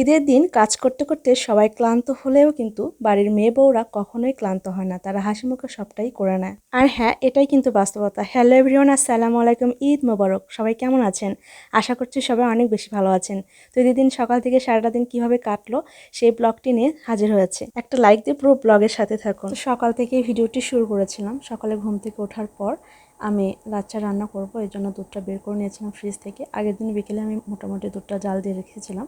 ঈদের দিন কাজ করতে করতে সবাই ক্লান্ত হলেও কিন্তু বাড়ির মেয়ে বউরা কখনোই ক্লান্ত হয় না, তারা হাসি মুখে সবটাই করে নেয়। আর হ্যাঁ, এটাই কিন্তু বাস্তবতা। হ্যালো এভরিওয়ান, আসসালামু আলাইকুম, ঈদ মোবারক। সবাই কেমন আছেন? আশা করছি সবাই অনেক বেশি ভালো আছেন। তো ঈদের দিন সকাল থেকে সারাটা দিন কিভাবে কাটলো সেই ব্লগটি নিয়ে হাজির হয়েছে। একটা লাইক দিয়ে পুরো ব্লগের সাথে থাকুন। তো সকাল থেকে ভিডিওটি শুরু করেছিলাম। সকালে ঘুম থেকে ওঠার পর আমি লাচ্চা রান্না করব, এই জন্য দুধটা বের করে নিয়েছিলাম ফ্রিজ থেকে। আগের দিন বিকেলে আমি মোটামুটি দুধটা জাল দিয়ে রেখেছিলাম,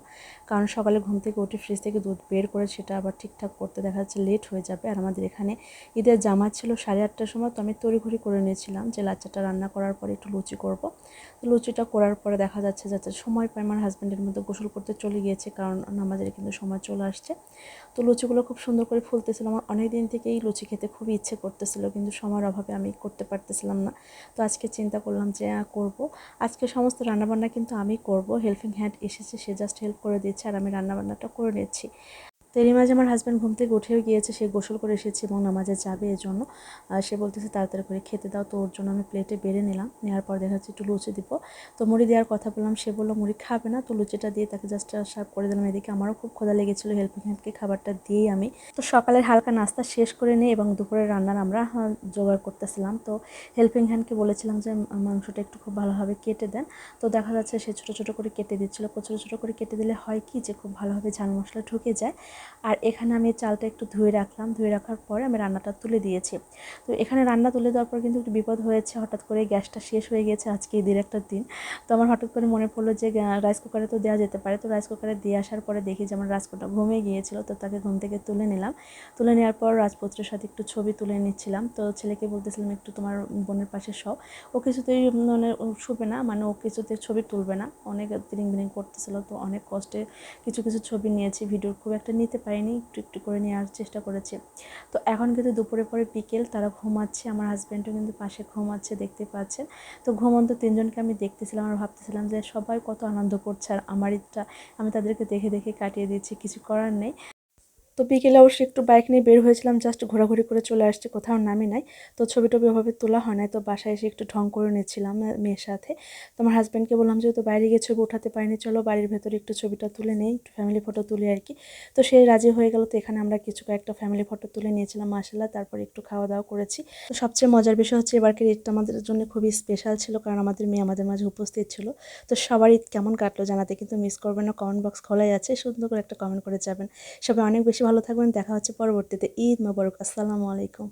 কারণ সকালে ঘুম থেকে উঠে ফ্রিজ থেকে দুধ বের করে সেটা আবার ঠিকঠাক করতে দেখা যাচ্ছে লেট হয়ে যাবে। আর আমাদের এখানে ঈদের জামাত ছিল 8:30টার সময়, তো আমি তড়িঘড়ি করে নিয়েছিলাম যে লাচ্চাটা রান্না করার পরে একটু লুচি করব। তো লুচিটা করার পরে দেখা যাচ্ছে যাতে সময় পায়, আমার হাজব্যান্ডের মধ্যে গোসল করতে চলে গিয়েছে, কারণ নামাজের কিন্তু সময় চলে আসছে। তো লুচিগুলো খুব সুন্দর করে ফুলতেছিল। আমার অনেক দিন থেকেই লুচি খেতে খুবই ইচ্ছে করতেছিল, কিন্তু সময়ের অভাবে আমি করতে পারতেছিলাম না। তো আজকে চিন্তা করলাম যে করব। আজকে সমস্ত রান্নাবান্না কিন্তু আমি করব। হেল্পিং হ্যান্ড এসেছে, সে জাস্ট হেল্প করে দিচ্ছে আর আমি রান্নাবান্নাটা করে নিচ্ছি। তো এরই মাঝে আমার হাজব্যান্ড ঘুম থেকে উঠেও গিয়েছে, সে গোসল করে এসেছে এবং নামাজে যাবে, এজন্য সে বলতেছে তাড়াতাড়ি করে খেতে দাও। তো ওর জন্য আমি প্লেটে বেড়ে নিলাম, নেওয়ার পর দেখা যাচ্ছে একটু লুচি দিব। তো মুড়ি দেওয়ার কথা বললাম, সে বললো মুড়ি খাবে না, তো লুচিটা দিয়ে তাকে জাস্ট সার্ভ করে দিলাম। এদিকে আমারও খুব ক্ষুধা লেগেছিলো, হেল্পিং হ্যান্ডকে খাবারটা দিয়েই আমি তো সকালের হালকা নাস্তা শেষ করে নিই এবং দুপুরের রান্নার আমরা জোগাড় করতেছিলাম। তো হেল্পিং হ্যান্ডকে বলেছিলাম যে মাংসটা একটু খুব ভালোভাবে কেটে দেন। তো দেখা যাচ্ছে সে ছোটো ছোটো করে কেটে দিচ্ছিলো। ছোটো ছোটো করে কেটে দিলে হয় কি যে খুব ভালোভাবে ঝাল মশলা ঢুকে যায়। আর এখানে আমি চালটা একটু ধুয়ে রাখলাম, ধুয়ে রাখার পরে আমি রান্নাটা তুলে দিয়েছি। তো এখানে রান্না তুলে দেওয়ার পর কিন্তু একটু বিপদ হয়েছে, হঠাৎ করে গ্যাসটা শেষ হয়ে গেছে আজকে ঈদের একটা দিন। তো আমার হঠাৎ করে মনে পড়লো যে রাইস কুকারে তো দেওয়া যেতে পারে। তো রাইস কুকারে দিয়ে আসার পরে দেখি যে আমার রাজপুতটা ঘুমিয়ে গিয়েছিলো, তো তাকে ঘুম থেকে তুলে নিলাম। তুলে নেওয়ার পর রাজপুত্রের সাথে একটু ছবি তুলে নিচ্ছিলাম। তো ছেলেকে বলতেছিলাম একটু তোমার বোনের পাশে সব। ও কিছুতেই মানে শুবে না, মানে ও কিছুতে ছবি তুলবে না, অনেক তিরিং বিরিং করতেছিলো। তো অনেক কষ্টে কিছু কিছু ছবি নিয়েছি, ভিডিওর খুব একটা নিতে পারিনি, একটু একটু করে নেওয়ার চেষ্টা করেছি। তো এখন কিন্তু দুপুরে পরে বিকেল, তারা ঘুমাচ্ছে, আমার হাজব্যান্ডও কিন্তু পাশে ঘুমাচ্ছে, দেখতে পাচ্ছেন। তো ঘুমন্ত তিনজনকে আমি দেখতেছিলাম আর ভাবতেছিলাম যে সবাই কত আনন্দ করছে, আর আমার ঈদটা আমি তাদেরকে দেখে দেখে কাটিয়ে দিচ্ছি, কিছু করার নেই। তো বিকেলে অবশ্যই একটু বাইক নিয়ে বের হয়েছিলাম, জাস্ট ঘোরাঘুরি করে চলে আসছি, কোথাও নামি নাই। তো ছবি টবি ওভাবে তোলা হয় নাই, তো বাসায় এসে একটু ঢং করে নিচ্ছিলাম মেয়ের সাথে। তো আমার হাজব্যান্ডকে বললাম যেহেতু বাইরে গিয়ে ছবি উঠাতে পারিনি, চলো বাড়ির ভেতরে একটু ছবিটা তুলে নেই, একটু ফ্যামিলি ফটো তুলি আর কি। তো সে রাজি হয়ে গেল। তো এখানে আমরা কিছু কয়েকটা ফ্যামিলি ফটো তুলে নিয়েছিলাম মাশাআল্লাহ, তারপর একটু খাওয়া দাওয়া করেছি। তো সবচেয়ে মজার বিষয় হচ্ছে এবারকার ঈদটা আমাদের জন্য খুবই স্পেশাল ছিল, কারণ আমাদের মেয়ে আমাদের মাঝে উপস্থিত ছিল। তো সবার ঈদ কেমন কাটলো জানাতে কিন্তু মিস করবেন না, কমেন্ট বক্স খোলাই আছে, সুন্দর করে একটা কমেন্ট করে যাবেন। সবাই অনেক বেশি ভালো থাকবেন, দেখা হচ্ছে পরবর্তীতে। ঈদ মোবারক, আসসালামু আলাইকুম।